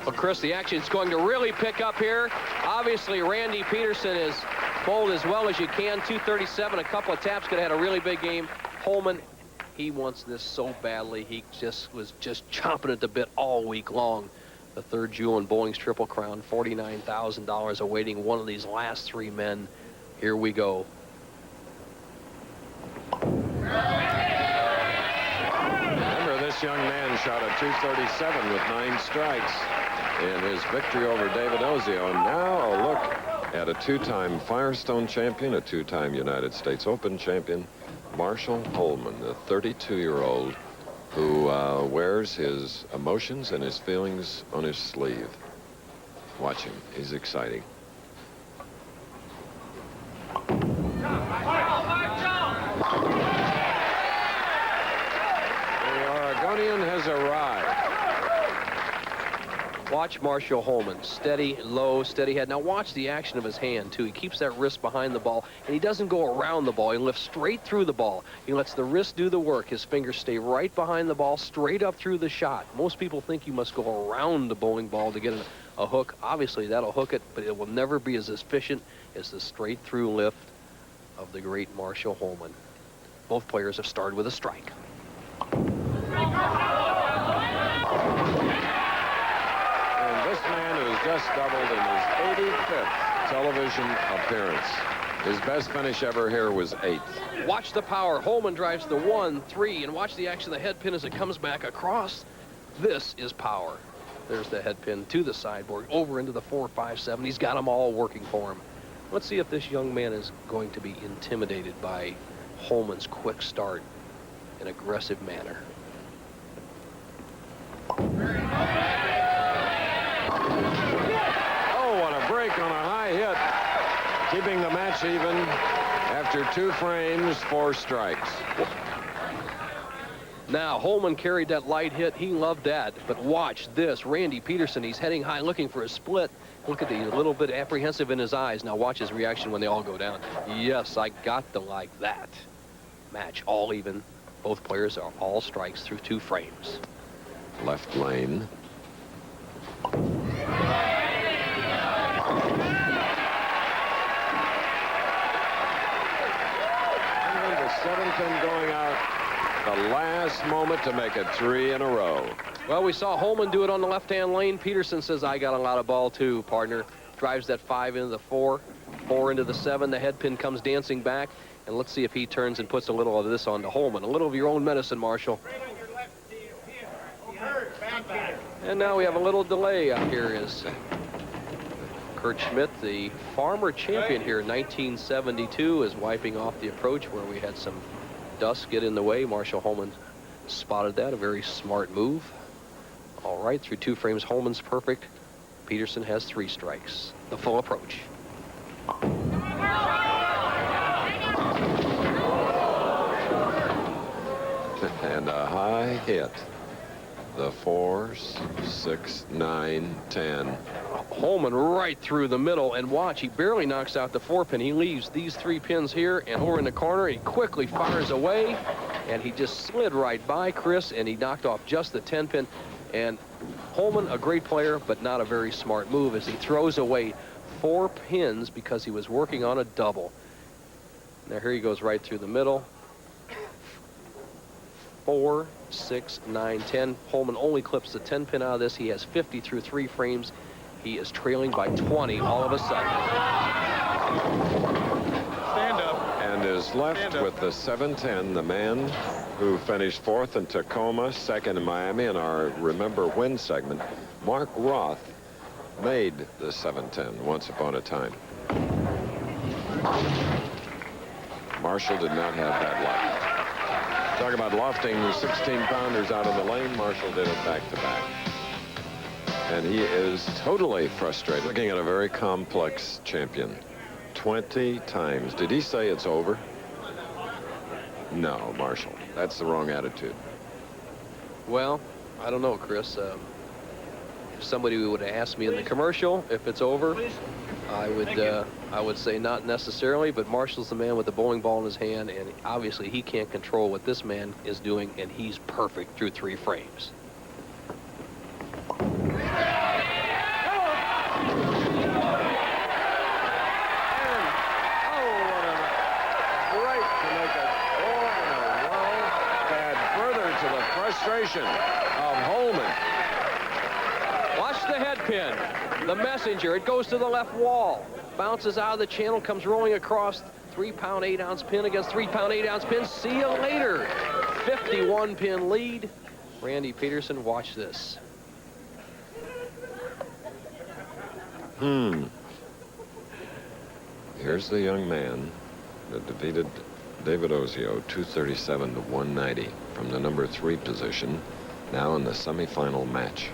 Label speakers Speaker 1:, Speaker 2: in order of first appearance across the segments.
Speaker 1: Well, Chris, the action's going to really pick up here. Obviously, Randy Peterson is bowled as well as you can. 237, a couple of taps, could have had a really big game. Holman, he wants this so badly. He was just chomping at the bit all week long. The third jewel in bowling's Triple Crown, $49,000 awaiting one of these last three men. Here we go.
Speaker 2: Remember, this young man shot a 237 with 9 strikes in his victory over David Ozio. And now a look at a 2-time Firestone champion, a 2-time United States Open champion, Marshall Holman, the 32-year-old who wears his emotions and his feelings on his sleeve. Watch him. He's exciting. The Oregonian has arrived.
Speaker 1: Watch Marshall Holman. Steady, low, steady head. Now watch the action of his hand, too. He keeps that wrist behind the ball, and he doesn't go around the ball. He lifts straight through the ball. He lets the wrist do the work. His fingers stay right behind the ball, straight up through the shot. Most people think you must go around the bowling ball to get a hook. Obviously, that'll hook it, but it will never be as efficient as the straight-through lift of the great Marshall Holman. Both players have started with a strike.
Speaker 2: This man who's just doubled in his 85th television appearance. His best finish ever here was 8th.
Speaker 1: Watch the power. Holman drives the 1-3, and watch the action of the head pin as it comes back across. This is power. There's the head pin to the sideboard, over into the 4-5-7. He's got them all working for him. Let's see if this young man is going to be intimidated by Holman's quick start and aggressive manner.
Speaker 2: On a high hit, keeping the match even after 2 frames, 4 strikes.
Speaker 1: Now Holman carried that light hit. He loved that. But watch this. Randy Peterson, he's heading high looking for a split. Look at the little bit apprehensive in his eyes. Now watch his reaction when they all go down. Yes, I got to like that. Match all even. Both players are all strikes through 2 frames.
Speaker 2: Left lane. Seventh going out the last moment to make it 3 in a row.
Speaker 1: Well, we saw Holman do it on the left-hand lane. Peterson says, I got a lot of ball too, partner. Drives that 5 into the 4, 4 into the 7. The head pin comes dancing back. And let's see if he turns and puts a little of this on to Holman. A little of your own medicine, Marshall. And now we have a little delay out here as Kurt Schmidt, the farmer champion here in 1972, is wiping off the approach where we had some dust get in the way. Marshall Holman spotted that, a very smart move. All right, through 2 frames, Holman's perfect. Peterson has 3 strikes. The full approach.
Speaker 2: And a high hit. The 4s, 6, 9, 10.
Speaker 1: Holman right through the middle, and watch, he barely knocks out the 4 pin. He leaves these 3 pins here and over in the corner. He quickly fires away, and he just slid right by Chris, and he knocked off just the 10 pin. And Holman, a great player, but not a very smart move as he throws away 4 pins because he was working on a double. Now here he goes right through the middle. 4, 6, 9, 10. Holman only clips the 10 pin out of this. He has 50 through 3 frames. He is trailing by 20 all of a sudden.
Speaker 3: Stand up.
Speaker 2: And is left with the 7-10, the man who finished 4th in Tacoma, 2nd in Miami in our Remember Win segment. Mark Roth made the 7-10 once upon a time. Marshall did not have that luck. Talk about lofting 16-pounders out of the lane. Marshall did it back-to-back. And he is totally frustrated. Looking at a very complex champion. 20 times. Did he say it's over? No, Marshall. That's the wrong attitude.
Speaker 1: Well, I don't know, Chris. If somebody would have asked me in the commercial if it's over, I would say not necessarily, but Marshall's the man with the bowling ball in his hand, and obviously he can't control what this man is doing, and he's perfect through 3 frames. the head pin. The messenger, it goes to the left wall. Bounces out of the channel, comes rolling across. 3-pound, 8-ounce pin against 3-pound, 8-ounce pin. See you later. 51 pin lead. Randy Peterson, watch this.
Speaker 2: Here's the young man that defeated David Ozio 237 to 190 from the number 3 position, now in the semifinal match.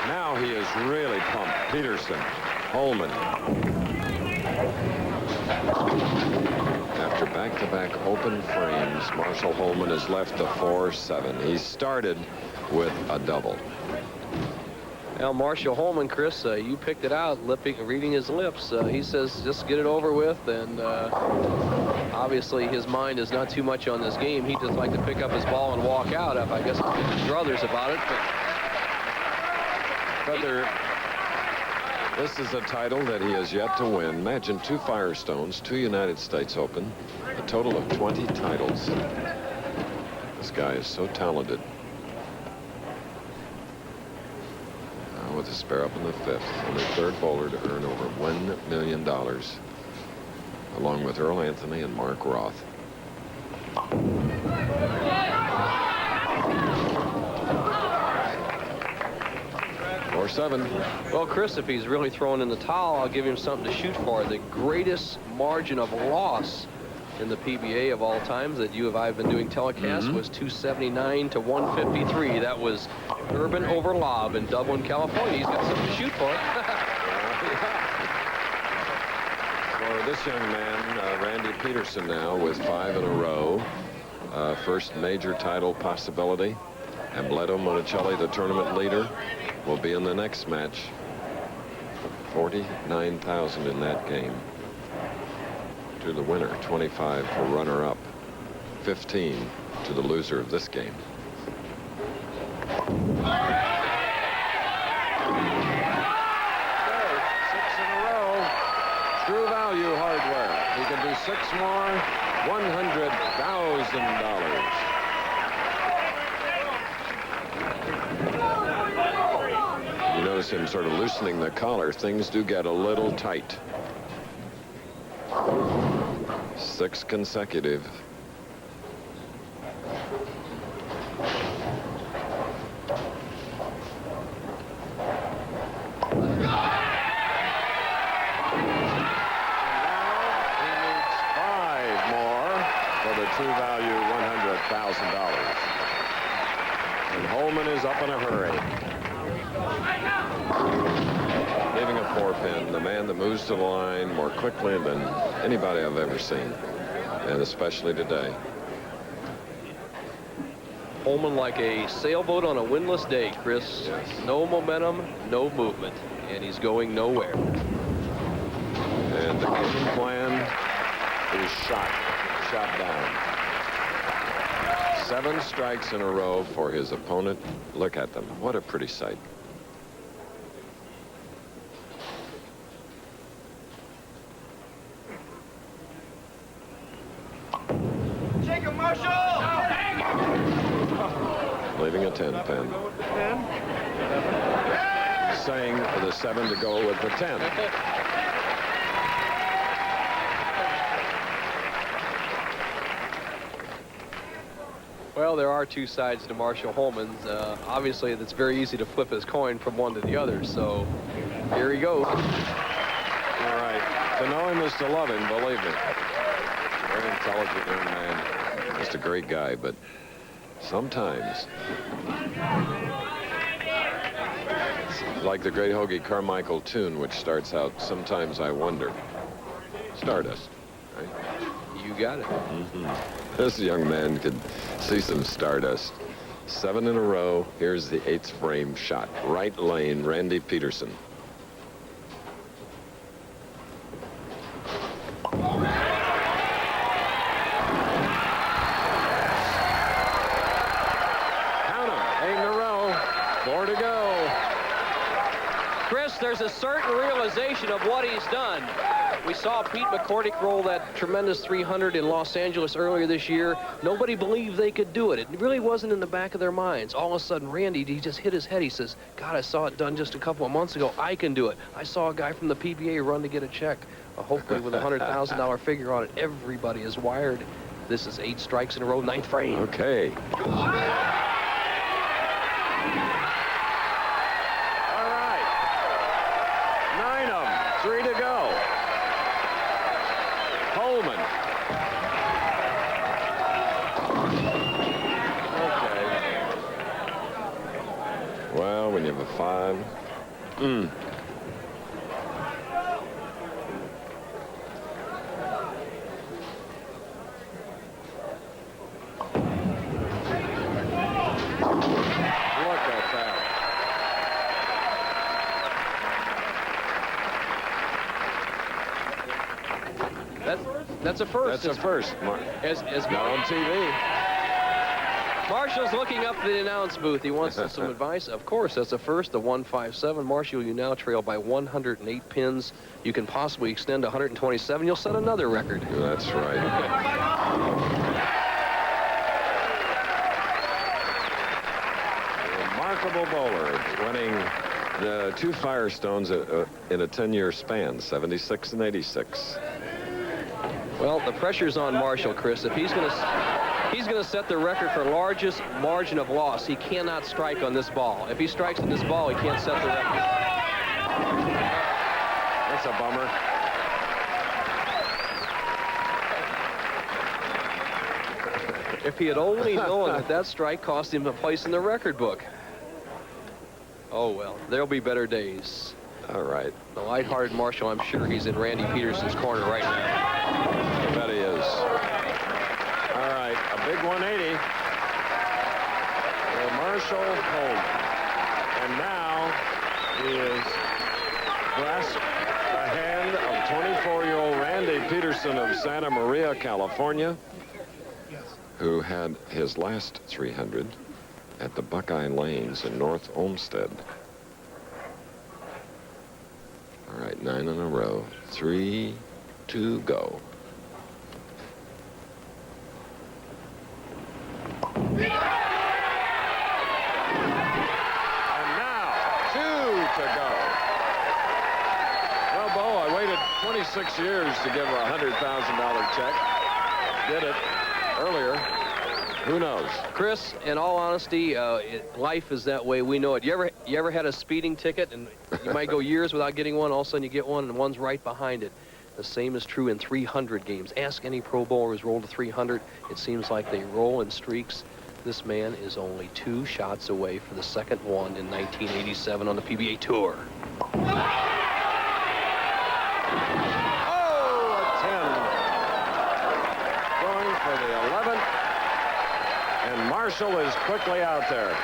Speaker 2: Now he is really pumped. Peterson, Holman. After back-to-back open frames, Marshall Holman is left to 4-7. He started with a double.
Speaker 1: Now, Marshall Holman, Chris, you picked it out, reading his lips. He says, just get it over with. And obviously, his mind is not too much on this game. He'd just like to pick up his ball and walk out. I guess I'll his brothers about it.
Speaker 2: But this is a title that he has yet to win. Imagine 2 Firestones, 2 United States Open, a total of 20 titles. This guy is so talented. Now with a spare up in the 5th, only 3rd bowler to earn over $1 million, along with Earl Anthony and Mark Roth. 4-7.
Speaker 1: Well, Chris, if he's really throwing in the towel, I'll give him something to shoot for. The greatest margin of loss in the PBA of all times that you have been doing telecast was 279 to 153. That was Urban over Lob in Dublin, California. He's got something to shoot for.
Speaker 2: For this young man, Randy Peterson now with 5 in a row. First major title possibility. And Bledo Monticelli, the tournament leader, will be in the next match. 49,000 in that game. To the winner, 25 for runner-up, 15 to the loser of this game. 6 in a row. True Value Hardware. He can do 6 more, $100,000. You notice him sort of loosening the collar. Things do get a little tight. 6 consecutive. True Value $100,000. And Holman is up in a hurry. Leaving a 4-pin, the man that moves to the line more quickly than anybody I've ever seen, and especially today.
Speaker 1: Holman like a sailboat on a windless day, Chris.
Speaker 2: Yes.
Speaker 1: No momentum, no movement, and he's going nowhere.
Speaker 2: And the game plan is shot down. 7 strikes in a row for his opponent. Look at them. What a pretty sight.
Speaker 3: Jacob Marshall!
Speaker 2: Leaving a 10-pin. Saying the 7 to go with the 10.
Speaker 1: Well, there are 2 sides to Marshall Holman's. Obviously, it's very easy to flip his coin from one to the other. So here he goes.
Speaker 2: All right. To know him is to love him, believe me. Very intelligent young man. Just a great guy, but sometimes, like the great Hoagie Carmichael tune, which starts out, "Sometimes I Wonder." Stardust, right?
Speaker 1: You got it.
Speaker 2: This young man could see some stardust. 7 in a row. Here's the 8th frame shot. Right lane, Randy Peterson. Count 'em. 8 in a row. 4 to go.
Speaker 1: Chris, there's a certain realization of what he's done. We saw Pete McCordick roll that tremendous 300 in Los Angeles earlier this year. Nobody believed they could do it. It really wasn't in the back of their minds. All of a sudden, Randy, he just hit his head. He says, God, I saw it done just a couple of months ago. I can do it. I saw a guy from the PBA run to get a check, hopefully with a $100,000 figure on it. Everybody is wired. This is 8 strikes in a row, 9th frame.
Speaker 2: Okay. All right. 9 of them. 3 to go. Holman. Okay. Well, when you have a 5.
Speaker 1: That's a first.
Speaker 2: That's a first.
Speaker 1: As
Speaker 2: Not on TV.
Speaker 1: Marshall's looking up the announce booth. He wants some advice. Of course, that's a first, the 157. Marshall, you now trail by 108 pins. You can possibly extend to 127. You'll set another record.
Speaker 2: That's right. Remarkable bowler, winning the 2 Firestones in a 10-year span, 76 and 86.
Speaker 1: Well, the pressure's on Marshall, Chris. If he's going to set the record for largest margin of loss, he cannot strike on this ball. If he strikes on this ball, he can't set the record.
Speaker 2: That's a bummer.
Speaker 1: If he had only known that that strike cost him a place in the record book. Oh, well, there'll be better days.
Speaker 2: All right.
Speaker 1: The lighthearted Marshall, I'm sure he's in Randy Peterson's corner right now.
Speaker 2: I bet he is. All right, a big 180 for Marshall Holman. And now he is grasped the hand of 24-year-old Randy Peterson of Santa Maria, California, who had his last 300 at the Buckeye Lanes in North Olmsted. All right, 9 in a row. 3 to go. And now, 2 to go. Well, Bo, I waited 26 years to give her a $100,000 check. Did it earlier. Who knows?
Speaker 1: Chris, in all honesty, life is that way. We know it. You ever had a speeding ticket and you might go years without getting one, all of a sudden you get one and one's right behind it. The same is true in 300 games. Ask any pro bowler who's rolled to 300. It seems like they roll in streaks. This man is only 2 shots away for the second one in 1987 on the PBA Tour.
Speaker 2: Oh, a 10. Going for the 11th. And Marshall is quickly out there.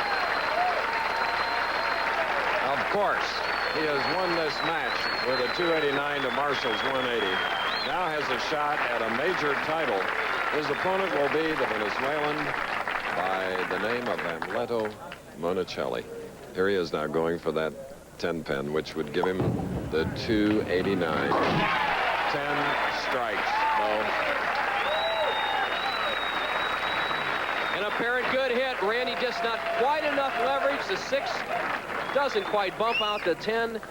Speaker 2: Of course, he has won this match with a 289 to Marshall's 180. Now has a shot at a major title. His opponent will be the Venezuelan by the name of Amleto Monicelli. Here he is now going for that 10 pin, which would give him the 289. 10 strikes, Bo.
Speaker 1: An apparent good hit. Randy just not quite enough leverage. The 6 doesn't quite bump out the 10.